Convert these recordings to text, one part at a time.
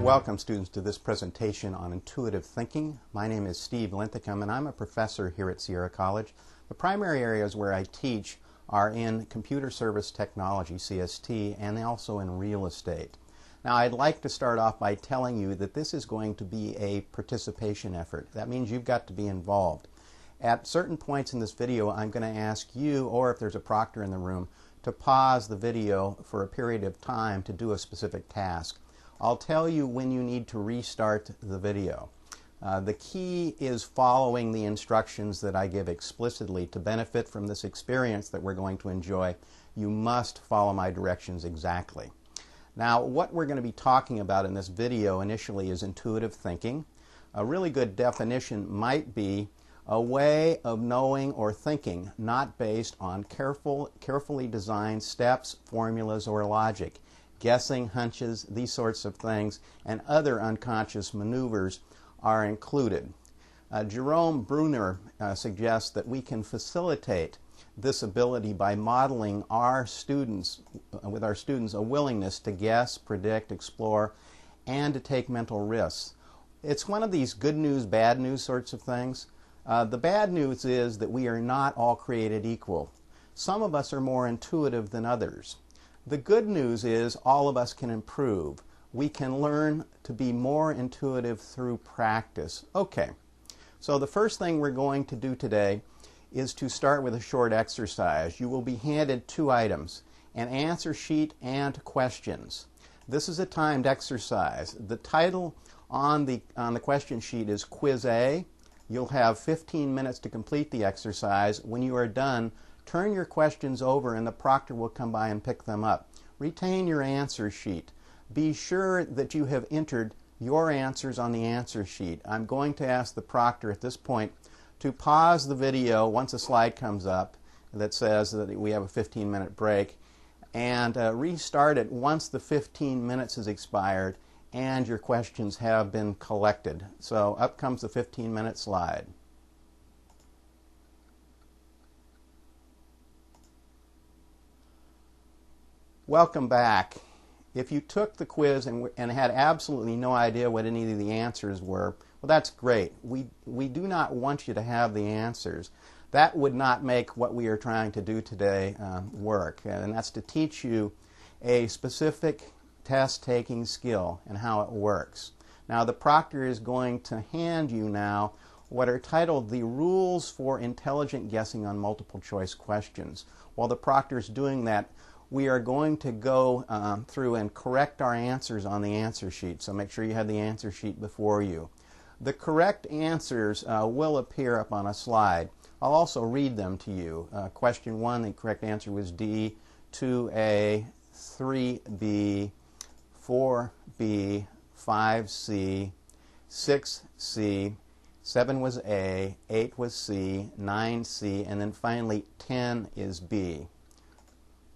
Welcome, students, to this presentation on intuitive thinking. My name is Steve Linthicum, and I'm a professor here at Sierra College. The primary areas where I teach are in computer service technology, CST, and also in real estate. Now, I'd like to start off by telling you that this is going to be a participation effort. That means you've got to be involved. At certain points in this video, I'm going to ask you, or if there's a proctor in the room, to pause the video for a period of time to do a specific task. I'll tell you when you need to restart the video. The key is following the instructions that I give explicitly. To benefit from this experience that we're going to enjoy, you must follow my directions exactly. Now, what we're going to be talking about in this video initially is intuitive thinking. A really good definition might be a way of knowing or thinking not based on carefully designed steps, formulas, or logic. Guessing, hunches, these sorts of things, and other unconscious maneuvers are included. Jerome Bruner suggests that we can facilitate this ability by modeling with our students a willingness to guess, predict, explore, and to take mental risks. It's one of these good news, bad news sorts of things. The bad news is that we are not all created equal. Some of us are more intuitive than others. The good news is all of us can improve. We can learn to be more intuitive through practice. Okay, so the first thing we're going to do today is to start with a short exercise. You will be handed two items, an answer sheet and questions. This is a timed exercise. The title on the question sheet is Quiz A. You'll have 15 minutes to complete the exercise. When you are done, turn your questions over and the proctor will come by and pick them up. Retain your answer sheet. Be sure that you have entered your answers on the answer sheet. I'm going to ask the proctor at this point to pause the video once a slide comes up that says that we have a 15-minute break, and restart it once the 15 minutes has expired and your questions have been collected. So up comes the 15-minute slide. Welcome back. If you took the quiz and had absolutely no idea what any of the answers were, well, that's great. We do not want you to have the answers. That would not make what we are trying to do today work, and that's to teach you a specific test-taking skill and how it works. Now, the proctor is going to hand you now what are titled the Rules for Intelligent Guessing on Multiple Choice Questions. While the proctor is doing that, we are going to go through and correct our answers on the answer sheet. So make sure you have the answer sheet before you. The correct answers will appear up on a slide. I'll also read them to you. Question 1, the correct answer was D, 2A, 3B, 4B, 5C, 6C, 7 was A, 8 was C, 9C, and then finally 10 is B.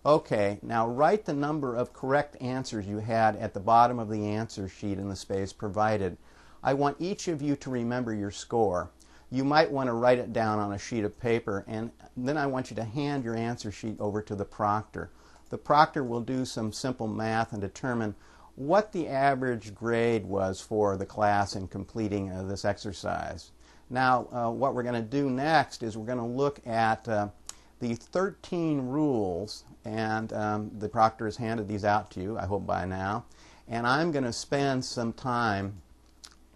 Okay, now write the number of correct answers you had at the bottom of the answer sheet in the space provided. I want each of you to remember your score. You might want to write it down on a sheet of paper, and then I want you to hand your answer sheet over to the proctor. The proctor will do some simple math and determine what the average grade was for the class in completing this exercise. Now, what we're going to do next is we're going to look at the 13 rules, and the proctor has handed these out to you, I hope by now, and I'm going to spend some time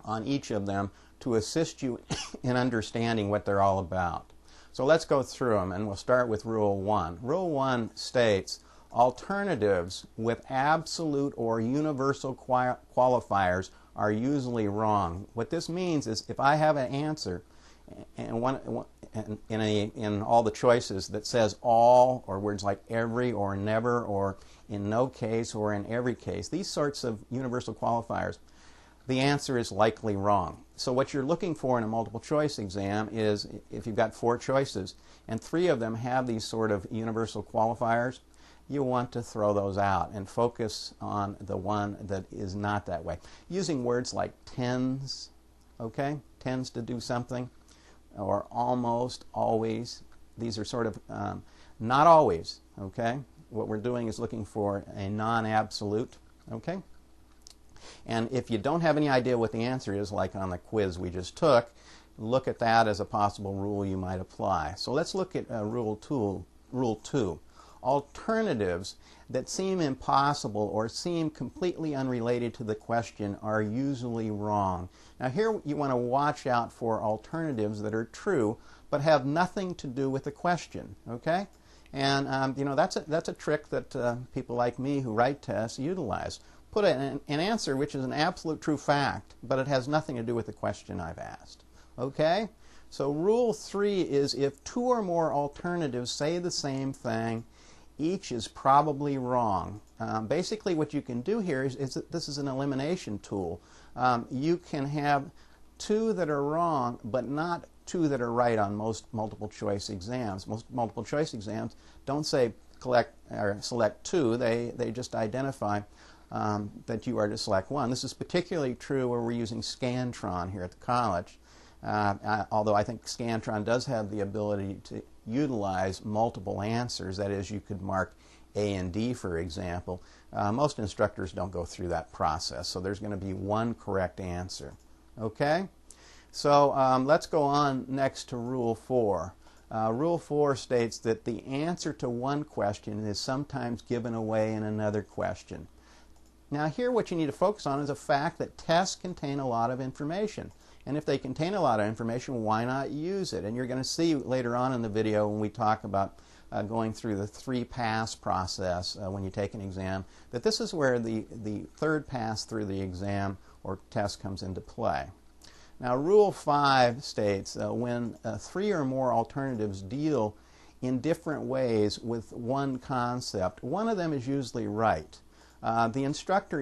on each of them to assist you in understanding what they're all about. So let's go through them, and we'll start with Rule 1. Rule 1 states, alternatives with absolute or universal qualifiers are usually wrong. What this means is if I have an answer and in all the choices that says all, or words like every or never or in no case or in every case, these sorts of universal qualifiers, the answer is likely wrong. So what you're looking for in a multiple choice exam is if you've got 4 choices and 3 of them have these sort of universal qualifiers, you want to throw those out and focus on the one that is not that way. Using words like tends, okay, tends to do something, or almost, always. These are sort of not always, okay? what we're doing is looking for a non-absolute, okay? And if you don't have any idea what the answer is, like on the quiz we just took, look at that as a possible rule you might apply. So let's look at Rule 2. Alternatives that seem impossible or seem completely unrelated to the question are usually wrong. Now here you want to watch out for alternatives that are true but have nothing to do with the question, okay? And you know, that's a trick that people like me who write tests utilize. Put an answer which is an absolute true fact, but it has nothing to do with the question I've asked. Okay? So Rule 3 is if two or more alternatives say the same thing, each is probably wrong. Basically what you can do here is that this is an elimination tool. You can have two that are wrong, but not two that are right on most multiple choice exams. Most multiple choice exams don't say select two, they just identify that you are to select one. This is particularly true where we're using Scantron here at the college, although I think Scantron does have the ability to utilize multiple answers. That is, you could mark A and D, for example. Most instructors don't go through that process, so there's going to be one correct answer. Okay? So let's go on next to Rule 4. Rule 4 states that the answer to one question is sometimes given away in another question. Now here what you need to focus on is the fact that tests contain a lot of information. And if they contain a lot of information, why not use it? And you're going to see later on in the video when we talk about going through the 3-pass process when you take an exam, that this is where the third pass through the exam or test comes into play. Now Rule 5 states when 3 or more alternatives deal in different ways with one concept, one of them is usually right. The instructor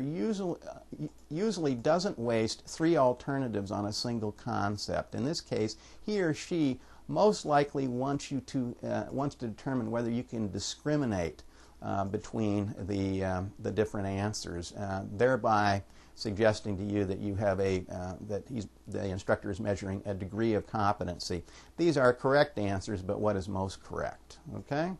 usually doesn't waste 3 alternatives on a single concept. In this case, he or she most likely wants to determine whether you can discriminate between the different answers, thereby suggesting to you that you have the instructor is measuring a degree of competency. These are correct answers, but what is most correct? Okay.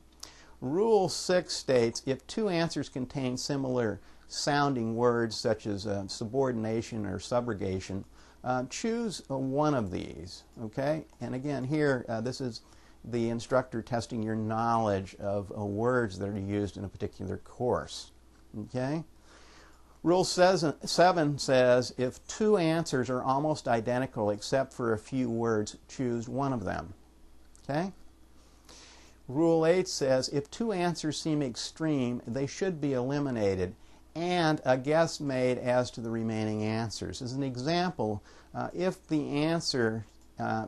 Rule 6 states if 2 answers contain similar sounding words such as subordination or subrogation, choose one of these. Okay? And again here this is the instructor testing your knowledge of words that are used in a particular course. Okay? Rule 7 says if 2 answers are almost identical except for a few words, choose one of them. Okay? Rule 8 says if 2 answers seem extreme, they should be eliminated and a guess made as to the remaining answers. As an example, if the answer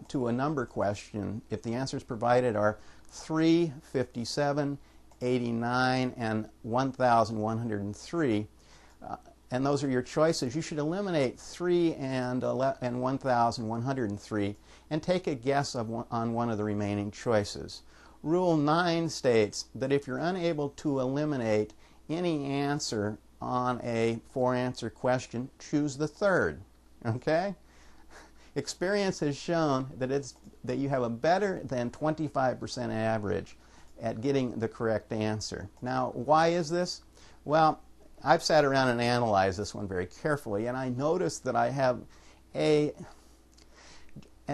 to a number question, if the answers provided are 3, 57, 89, and 1,103, and those are your choices, you should eliminate 3 and 1,103 and take a guess on one of the remaining choices. Rule 9 states that if you're unable to eliminate any answer on a 4-answer question, choose the third. Okay? Experience has shown that you have a better than 25% average at getting the correct answer. Now, why is this? Well, I've sat around and analyzed this one very carefully, and I noticed that I have a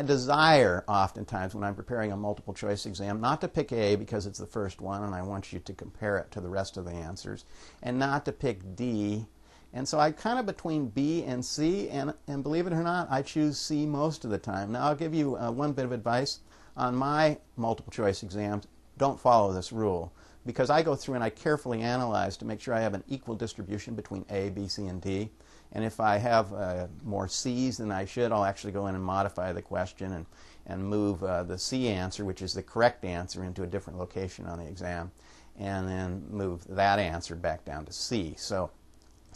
desire oftentimes when I'm preparing a multiple choice exam not to pick A because it's the first one and I want you to compare it to the rest of the answers, and not to pick D. And so I'm kind of between B and C, and believe it or not, I choose C most of the time. Now I'll give you one bit of advice. On my multiple choice exams, don't follow this rule, because I go through and I carefully analyze to make sure I have an equal distribution between A, B, C, and D. And if I have more C's than I should, I'll actually go in and modify the question and move the C answer, which is the correct answer, into a different location on the exam, and then move that answer back down to C. So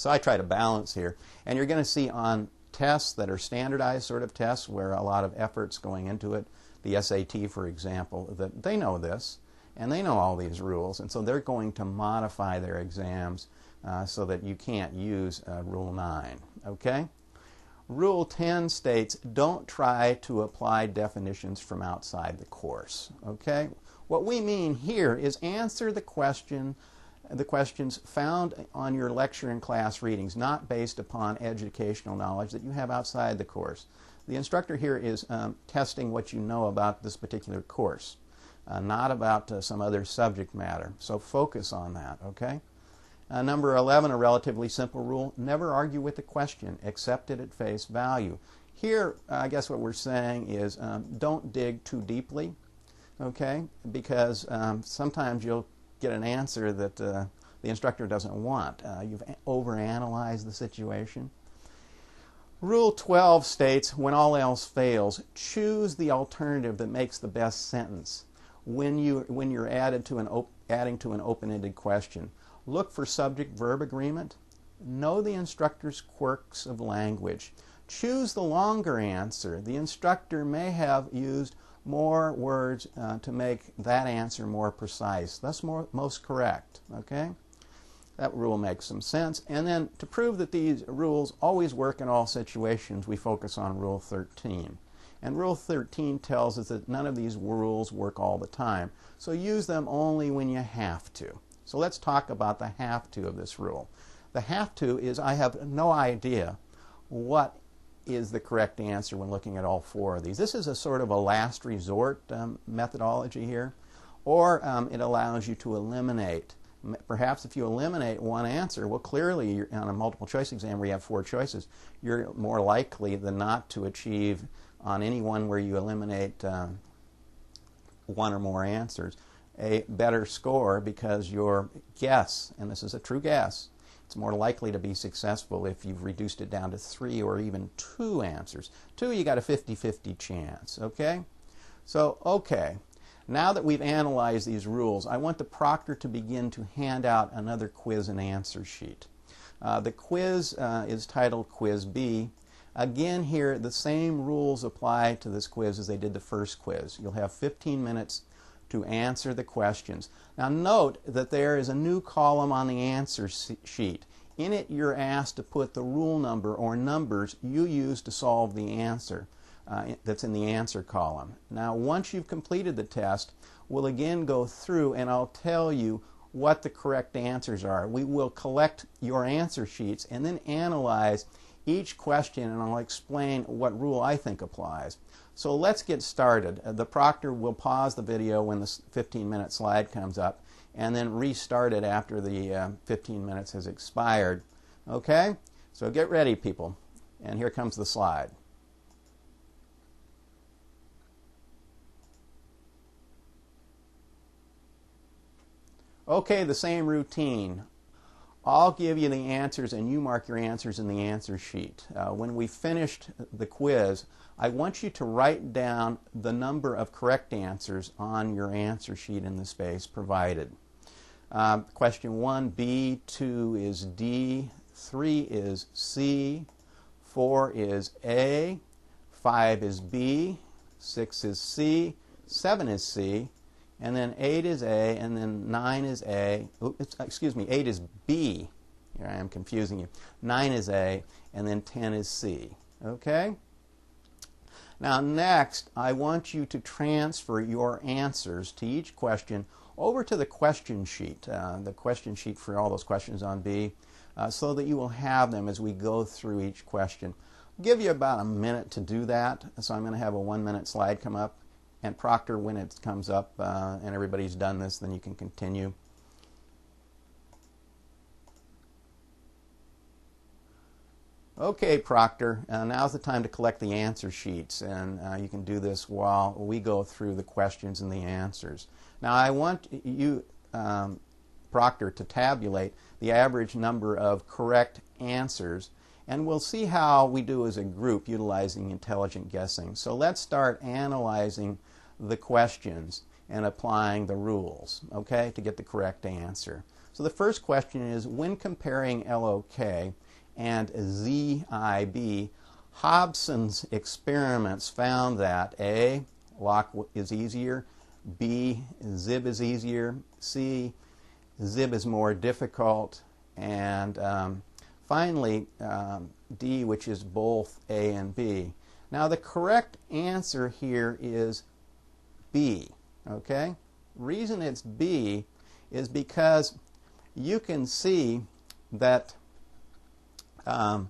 I try to balance here. And you're going to see on tests that are standardized sort of tests where a lot of effort's going into it, the SAT, for example, that they know this, and they know all these rules, and so they're going to modify their exams so that you can't use Rule 9. Okay? Rule 10 states, don't try to apply definitions from outside the course. Okay? What we mean here is answer the question the questions found on your lecture and class readings, not based upon educational knowledge that you have outside the course. The instructor here is testing what you know about this particular course, not about some other subject matter. So focus on that, okay? Number 11, a relatively simple rule: never argue with the question, accept it at face value. Here, I guess what we're saying is don't dig too deeply, okay? Because sometimes you'll get an answer that the instructor doesn't want. You've overanalyzed the situation. Rule 12 states, when all else fails, choose the alternative that makes the best sentence when you're adding to an open-ended question. Look for subject-verb agreement. Know the instructor's quirks of language. Choose the longer answer. The instructor may have used more words to make that answer more precise, thus most correct. Okay? That rule makes some sense. And then to prove that these rules always work in all situations, we focus on Rule 13. And Rule 13 tells us that none of these rules work all the time. So use them only when you have to. So let's talk about the have to of this rule. The have to is I have no idea what is the correct answer when looking at all four of these. This is a sort of a last resort methodology here, or it allows you to eliminate. Perhaps if you eliminate one answer, well, clearly on a multiple choice exam where you have four choices, you're more likely than not to achieve on any one where you eliminate one or more answers a better score, because your guess, and this is a true guess, it's more likely to be successful if you've reduced it down to 3 or even 2 answers. 2, you got a 50-50 chance, okay? So, okay, now that we've analyzed these rules, I want the proctor to begin to hand out another quiz and answer sheet. The quiz is titled Quiz B. Again here, the same rules apply to this quiz as they did the first quiz. You'll have 15 minutes to answer the questions. Now note that there is a new column on the answer sheet. In it you're asked to put the rule number or numbers you use to solve the answer that's in the answer column. Now once you've completed the test, we'll again go through and I'll tell you what the correct answers are. We will collect your answer sheets and then analyze each question, and I'll explain what rule I think applies. So let's get started. The proctor will pause the video when the 15-minute slide comes up and then restart it after the 15 minutes has expired. Okay? So get ready, people. And here comes the slide. Okay, the same routine. I'll give you the answers and you mark your answers in the answer sheet. When we finished the quiz, I want you to write down the number of correct answers on your answer sheet in the space provided. Question 1, B, 2 is D, 3 is C, 4 is A, 5 is B, 6 is C, 7 is C, and then 8 is A, and then 9 is A. Excuse me, 8 is B. Here I am confusing you. 9 is A, and then 10 is C. Okay? Now next, I want you to transfer your answers to each question over to the question sheet for all those questions on B, so that you will have them as we go through each question. I'll give you about a minute to do that, so I'm going to have a 1-minute slide come up. And proctor, when it comes up and everybody's done this, then you can continue. Okay, proctor, now's the time to collect the answer sheets, and you can do this while we go through the questions and the answers. Now I want you, proctor, to tabulate the average number of correct answers, and we'll see how we do as a group utilizing intelligent guessing. So let's start analyzing the questions and applying the rules, okay, to get the correct answer. So the first question is, when comparing LOK and ZIB, Hobson's experiments found that A, LOK is easier, B, ZIB is easier, C, ZIB is more difficult, and finally D, which is both A and B. Now the correct answer here is B, okay? Reason it's B is because you can see that the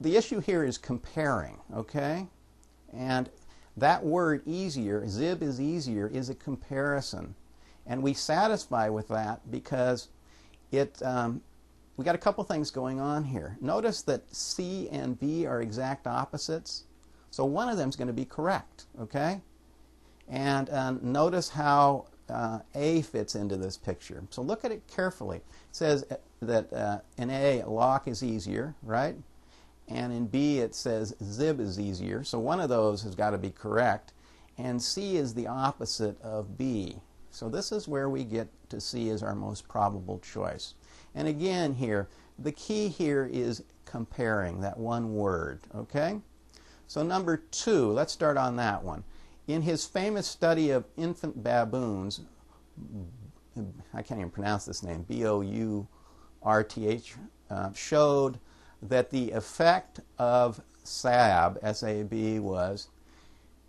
issue here is comparing, okay? And that word easier, zib is easier, is a comparison. And we satisfy with that because we got a couple things going on here. Notice that C and B are exact opposites. So one of them is going to be correct, okay? And notice how A fits into this picture. So look at it carefully. It says that in A, lock is easier, right? And in B, it says zib is easier. So one of those has got to be correct. And C is the opposite of B. So this is where we get to C as our most probable choice. And again here, the key here is comparing that one word, okay? So number 2, let's start on that one. In his famous study of infant baboons, I can't even pronounce this name, Bourth, showed that the effect of SAB, S-A-B, was,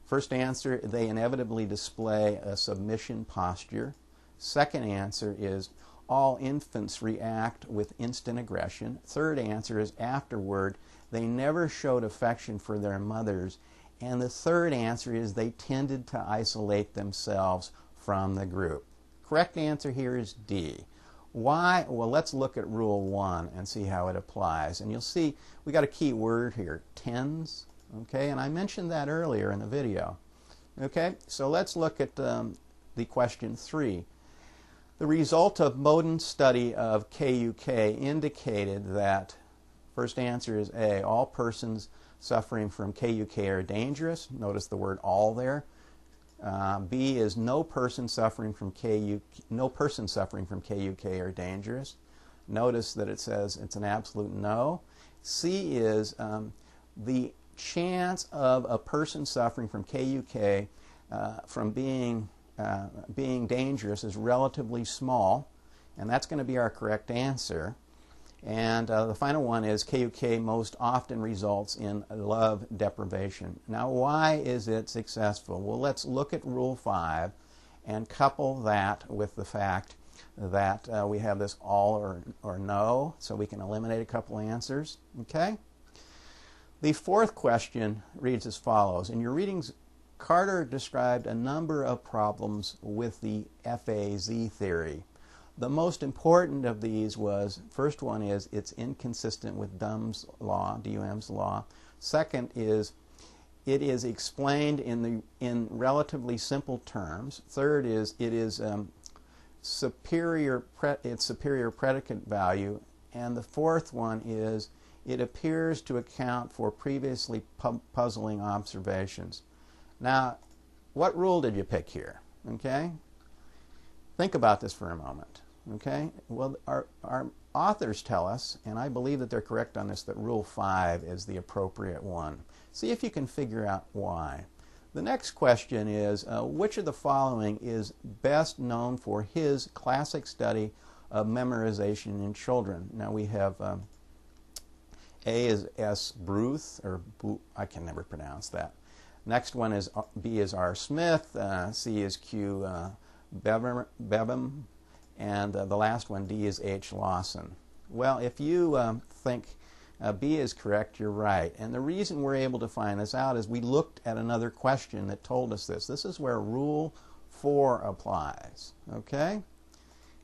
first answer, they inevitably display a submission posture. Second answer is all infants react with instant aggression. Third answer is afterward, they never showed affection for their mothers. And the third answer is they tended to isolate themselves from the group. Correct answer here is D. Why? Well, let's look at Rule 1 and see how it applies. And you'll see we got a key word here, tends. Okay, and I mentioned that earlier in the video. Okay, so let's look at the question 3. The result of Moden's study of KUK indicated that, first answer is A, all persons suffering from KUK are dangerous. Notice the word all there. B is no person suffering from KUK are dangerous. Notice that it says it's an absolute no. C is the chance of a person suffering from KUK from being dangerous is relatively small, and that's going to be our correct answer. And the final one is KUK most often results in love deprivation. Now, why is it successful? Well, let's look at Rule 5 and couple that with the fact that we have this all or no, so we can eliminate a couple answers. Okay? The fourth question reads as follows. In your readings, Carter described a number of problems with the FAZ theory. The most important of these was, first one is it's inconsistent with Duhm's law, DUM's law. Second is it is explained in relatively simple terms. Third is it is superior predicate value. And the fourth one is it appears to account for previously puzzling observations. Now, what rule did you pick here? Okay? Think about this for a moment. Okay? Well, our authors tell us, and I believe that they're correct on this, that Rule 5 is the appropriate one. See if you can figure out why. The next question is, which of the following is best known for his classic study of memorization in children? Now we have A is S. Bourth, or I can never pronounce that. Next one is B is R. Smith, C is Q. Bebham, and the last one, D, is H. Lawson. Well, if you think B is correct, you're right. And the reason we're able to find this out is we looked at another question that told us this. This is where Rule 4 applies. Okay?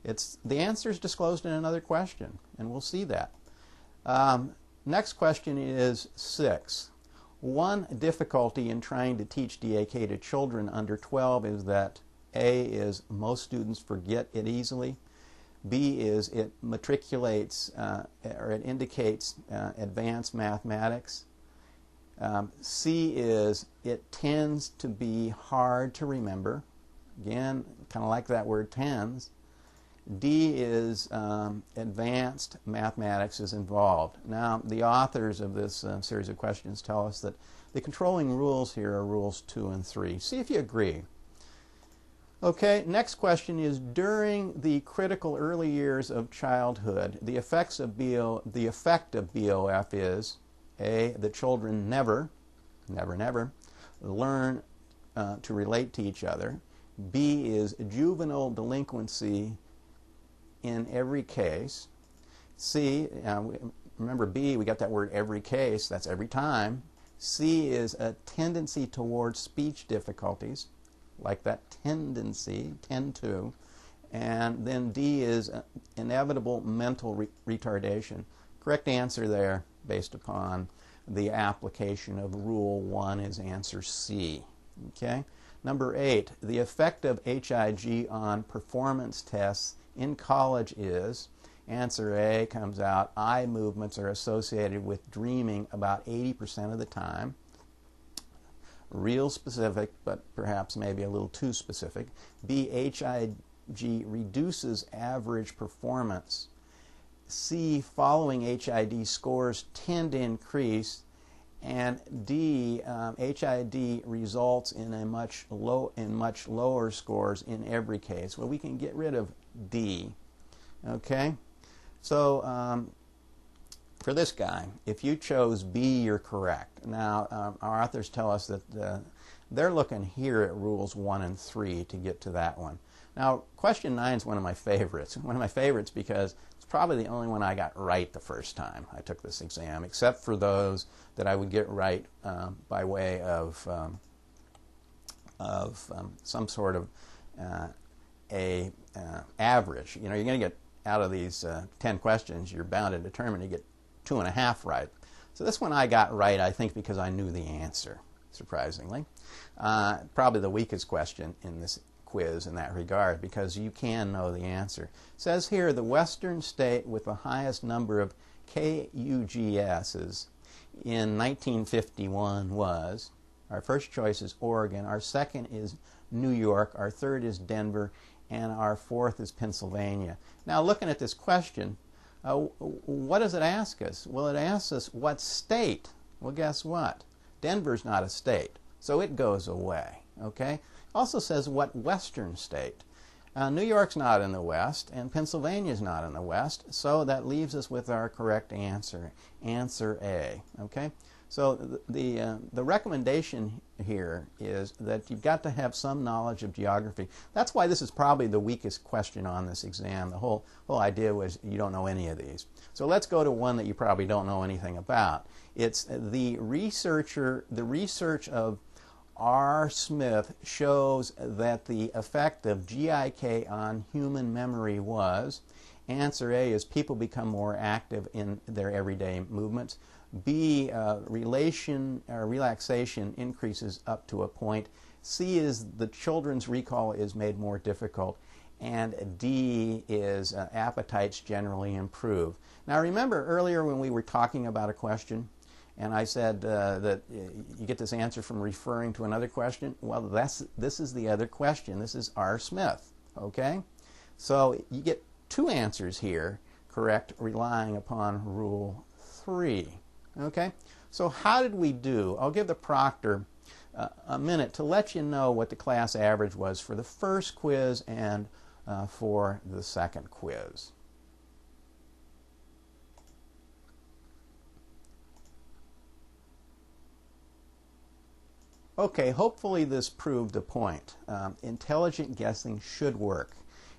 The answer is disclosed in another question, and we'll see that. Next question is 6. One difficulty in trying to teach DAK to children under 12 is that A is most students forget it easily. B is it matriculates or it indicates advanced mathematics. C is it tends to be hard to remember. Again, kind of like that word tends. D is advanced mathematics is involved. Now, the authors of this series of questions tell us that the controlling rules here are rules 2 and 3. See if you agree. Okay, next question is, during the critical early years of childhood, the effect of BOF is, A, the children never learn to relate to each other. B is juvenile delinquency in every case. C, remember B, we got that word every case, that's every time. C is a tendency towards speech difficulties, like that tendency, tend to. And then D is inevitable mental retardation. Correct answer there, based upon the application of Rule 1, is answer C. Okay? Number 8, the effect of HIG on performance tests in college is, answer A comes out, eye movements are associated with dreaming about 80% of the time. Real specific, but perhaps maybe a little too specific. B, HIG reduces average performance. C, following HID scores tend to increase. And D, HID results in much lower scores in every case. Well, we can get rid of D. Okay? So for this guy, if you chose B, you're correct. Now, our authors tell us that they're looking here at rules 1 and 3 to get to that one. Now, question 9 is one of my favorites. One of my favorites because it's probably the only one I got right the first time I took this exam, except for those that I would get right by way of some sort of average. You know, you're going to get out of these 10 questions, you're bound and determined to get 2.5 right. So this one I got right, I think, because I knew the answer, surprisingly. Probably the weakest question in this quiz in that regard, because you can know the answer. It says here, the western state with the highest number of KUGSs in 1951 was, our first choice is Oregon, our second is New York, our third is Denver, and our fourth is Pennsylvania. Now, looking at this question, what does it ask us? Well, it asks us what state. Well, guess what? Denver's not a state, so it goes away. Okay? Also says what western state. New York's not in the west, and Pennsylvania's not in the west, so that leaves us with our correct answer, answer A. Okay? So the recommendation here is that you've got to have some knowledge of geography. That's why this is probably the weakest question on this exam. The whole idea was you don't know any of these. So let's go to one that you probably don't know anything about. It's the research of R. Smith shows that the effect of GIK on human memory was, answer A is people become more active in their everyday movements. B, relaxation increases up to a point. C is the children's recall is made more difficult. And D is appetites generally improve. Now remember earlier when we were talking about a question, and I said that you get this answer from referring to another question. Well, this is the other question. This is R. Smith. Okay? So you get 2 answers here, correct, relying upon Rule 3. Okay? So how did we do? I'll give the proctor a minute to let you know what the class average was for the first quiz and for the second quiz. Okay, hopefully this proved a point. Intelligent guessing should work.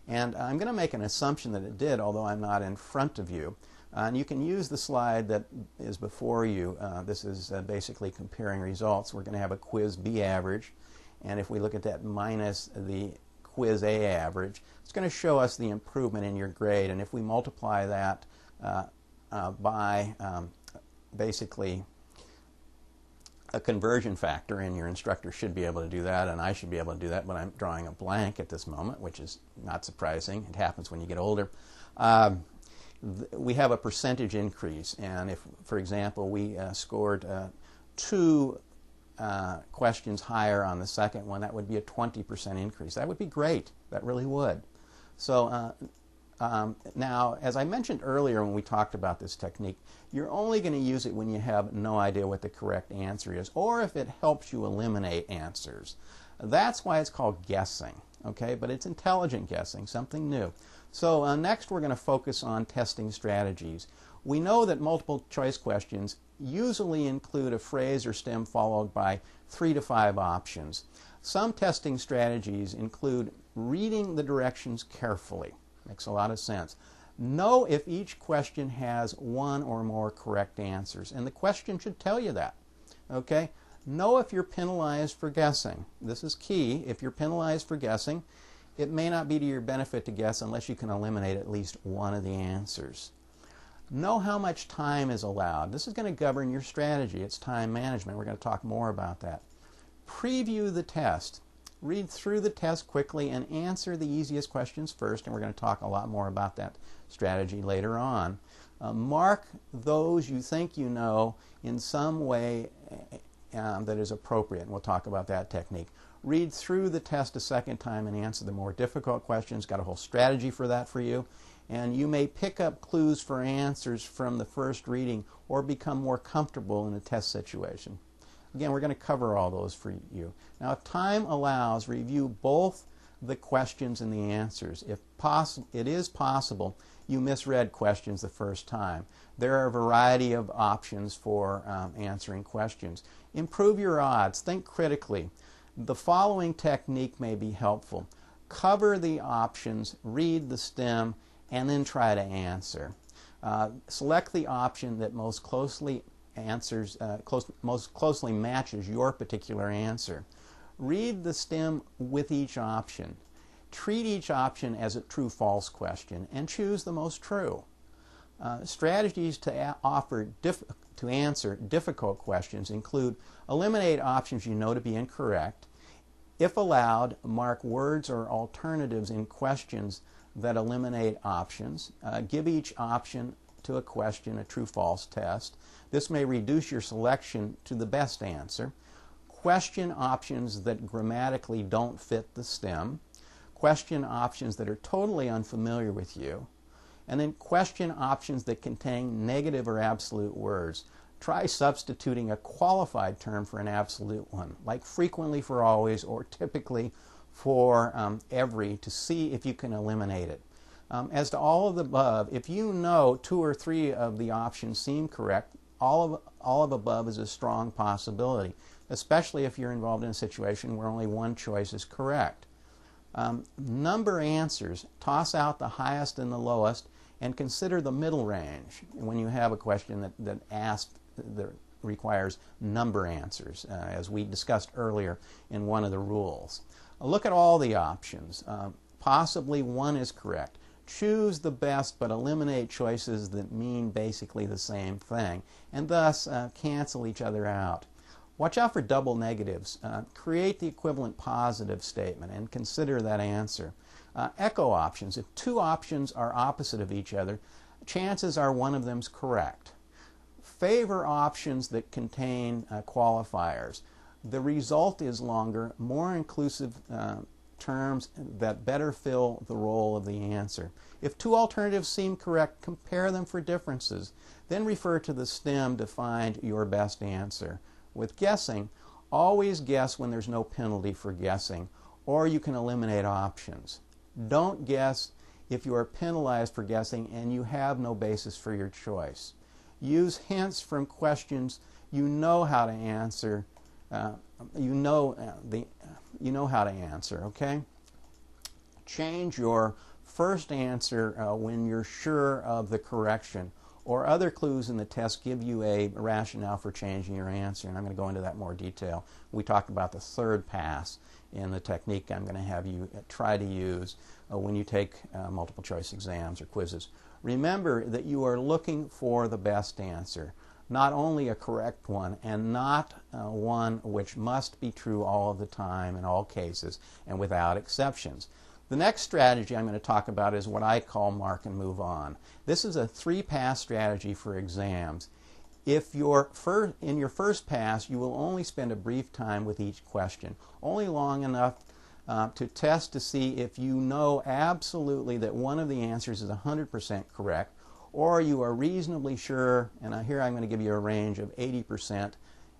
And I'm going to make an assumption that it did, although I'm not in front of you. And you can use the slide that is before you. This is basically comparing results. We're going to have a quiz B average. And if we look at that minus the quiz A average, it's going to show us the improvement in your grade. And if we multiply that by basically a conversion factor, and your instructor should be able to do that, and I should be able to do that, but I'm drawing a blank at this moment, which is not surprising. It happens when you get older. We have a percentage increase, and if, for example, we scored 2 questions higher on the second one, that would be a 20% increase. That would be great. That really would. So now, as I mentioned earlier when we talked about this technique, you're only going to use it when you have no idea what the correct answer is, or if it helps you eliminate answers. That's why it's called guessing, okay? But it's intelligent guessing, something new. So next we're going to focus on testing strategies. We know that multiple choice questions usually include a phrase or stem followed by 3 to 5 options. Some testing strategies include reading the directions carefully. Makes a lot of sense. Know if each question has one or more correct answers, and the question should tell you that. Okay? Know if you're penalized for guessing. This is key. If you're penalized for guessing, it may not be to your benefit to guess unless you can eliminate at least one of the answers. Know how much time is allowed. This is going to govern your strategy. It's time management. We're going to talk more about that. Preview the test. Read through the test quickly and answer the easiest questions first, and we're going to talk a lot more about that strategy later on. Mark those you think you know in some way that is appropriate, and we'll talk about that technique. Read through the test a second time and answer the more difficult questions. Got a whole strategy for that for you. And you may pick up clues for answers from the first reading or become more comfortable in a test situation. Again, we're going to cover all those for you. Now, if time allows, review both the questions and the answers. If it is possible, you misread questions the first time. There are a variety of options for answering questions. Improve your odds. Think critically. The following technique may be helpful. Cover the options, read the stem, and then try to answer. Select the option that most closely matches your particular answer. Read the stem with each option. Treat each option as a true-false question and choose the most true. Strategies to answer difficult questions include eliminate options you know to be incorrect. If allowed, mark words or alternatives in questions that eliminate options. Give each option to a question a true-false test. This may reduce your selection to the best answer. Question options that grammatically don't fit the stem. Question options that are totally unfamiliar with you. And then question options that contain negative or absolute words. Try substituting a qualified term for an absolute one, like frequently for always or typically for every, to see if you can eliminate it. As to all of the above, if you know 2 or 3 of the options seem correct, all of above is a strong possibility, especially if you're involved in a situation where only one choice is correct. Number answers. Toss out the highest and the lowest and consider the middle range when you have a question that requires number answers, as we discussed earlier in one of the rules. Look at all the options. Possibly one is correct. Choose the best but eliminate choices that mean basically the same thing and thus cancel each other out. Watch out for double negatives. Create the equivalent positive statement and consider that answer. Echo options. If 2 options are opposite of each other, chances are one of them is correct. Favor options that contain qualifiers. The result is longer, more inclusive terms that better fill the role of the answer. If 2 alternatives seem correct, compare them for differences. Then refer to the stem to find your best answer. With guessing, always guess when there's no penalty for guessing, or you can eliminate options. Don't guess if you are penalized for guessing and you have no basis for your choice. Use hints from questions you know how to answer. You know how to answer, okay? Change your first answer when you're sure of the correction, or other clues in the test give you a rationale for changing your answer, and I'm going to go into that in more detail. We talked about the third pass in the technique I'm going to have you try to use when you take multiple choice exams or quizzes. Remember that you are looking for the best answer, not only a correct one, and not one which must be true all of the time in all cases and without exceptions. The next strategy I'm going to talk about is what I call mark and move on. This is a 3-pass strategy for exams. If in your first pass, you will only spend a brief time with each question, only long enough to test to see if you know absolutely that one of the answers is 100% correct, or you are reasonably sure, and here I'm going to give you a range of 80%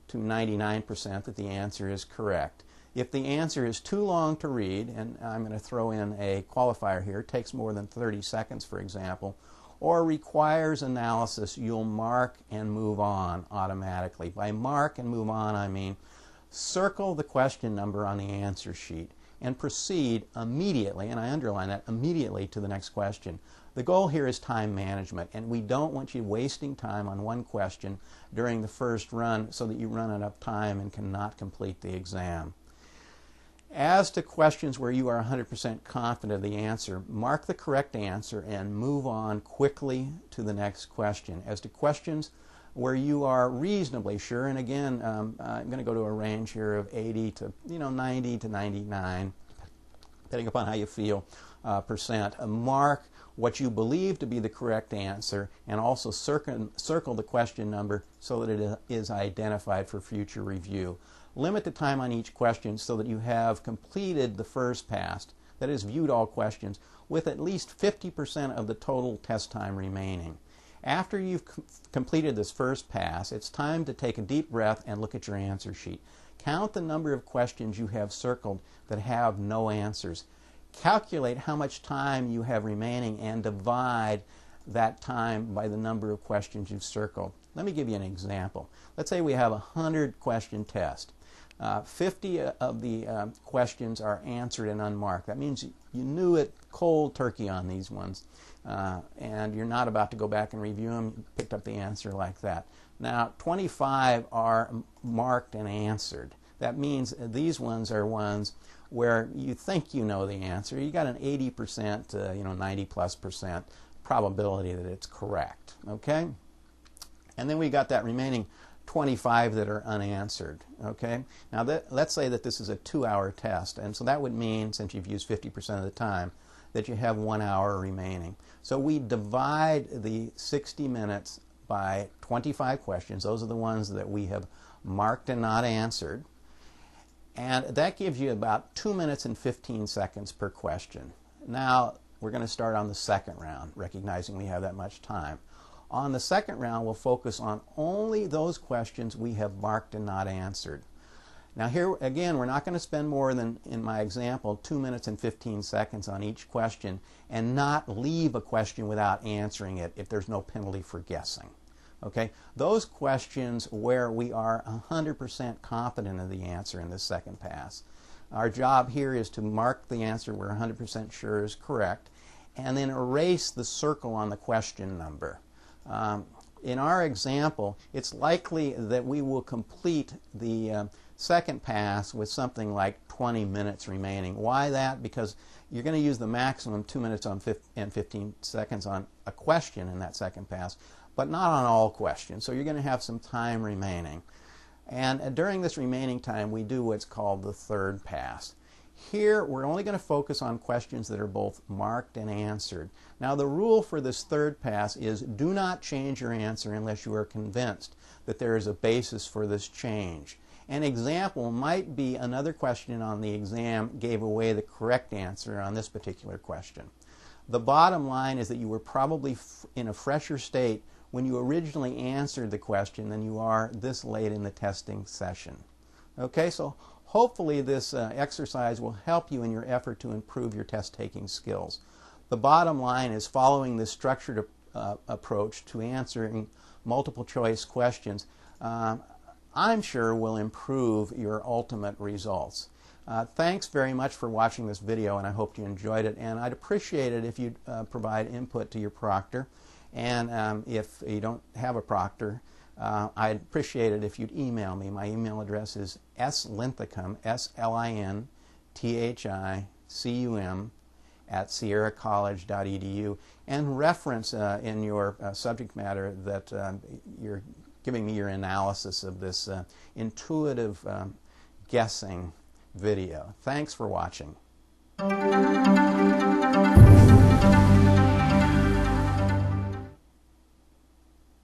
to 99% that the answer is correct. If the answer is too long to read, and I'm going to throw in a qualifier here, takes more than 30 seconds, for example, or requires analysis, you'll mark and move on automatically. By mark and move on, I mean circle the question number on the answer sheet and proceed immediately, and I underline that, immediately to the next question. The goal here is time management, and we don't want you wasting time on one question during the first run so that you run out of time and cannot complete the exam. As to questions where you are 100% confident of the answer, mark the correct answer and move on quickly to the next question. As to questions where you are reasonably sure, and again, I'm going to go to a range here of 80 to 90 to 99, depending upon how you feel, percent. Mark what you believe to be the correct answer, and also circle the question number so that it is identified for future review. Limit the time on each question so that you have completed the first pass, that is, viewed all questions, with at least 50% of the total test time remaining. After you've completed this first pass, it's time to take a deep breath and look at your answer sheet. Count the number of questions you have circled that have no answers. Calculate how much time you have remaining and divide that time by the number of questions you've circled. Let me give you an example. Let's say we have a 100-question test. 50 of the questions are answered and unmarked. That means you knew it cold turkey on these ones, and you're not about to go back and review them. You picked up the answer like that. Now, 25 are marked and answered. That means these ones are ones where you think you know the answer. You got an 80% to 90+% probability that it's correct. Okay, and then we got that remaining 25 that are unanswered. Okay, now let's say that this is a 2-hour test, and so that would mean, since you've used 50% of the time, that you have 1 hour remaining. So we divide the 60 minutes by 25 questions. Those are the ones that we have marked and not answered, and that gives you about 2 minutes and 15 seconds per question. Now we're going to start on the second round, recognizing we have that much time. On the second round, we'll focus on only those questions we have marked and not answered. Now here again, we're not going to spend more than, in my example, 2 minutes and 15 seconds on each question and not leave a question without answering it if there's no penalty for guessing. Okay? Those questions where we are 100% confident of the answer in this second pass. Our job here is to mark the answer we're 100% sure is correct and then erase the circle on the question number. In our example, it's likely that we will complete the second pass with something like 20 minutes remaining. Why that? Because you're going to use the maximum 2 minutes and 15 seconds on a question in that second pass, but not on all questions. So you're going to have some time remaining. And during this remaining time, we do what's called the third pass. Here, we're only going to focus on questions that are both marked and answered. Now, the rule for this third pass is do not change your answer unless you are convinced that there is a basis for this change. An example might be another question on the exam gave away the correct answer on this particular question. The bottom line is that you were probably in a fresher state when you originally answered the question than you are this late in the testing session. Okay, so hopefully this exercise will help you in your effort to improve your test-taking skills. The bottom line is following this structured approach to answering multiple choice questions, I'm sure will improve your ultimate results. Thanks very much for watching this video, and I hope you enjoyed it. And I'd appreciate it if you'd provide input to your proctor. And if you don't have a proctor, I'd appreciate it if you'd email me. My email address is slinthicum, SLINTHICUM, @sierracollege.edu, and reference in your subject matter that you're giving me your analysis of this intuitive guessing video. Thanks for watching.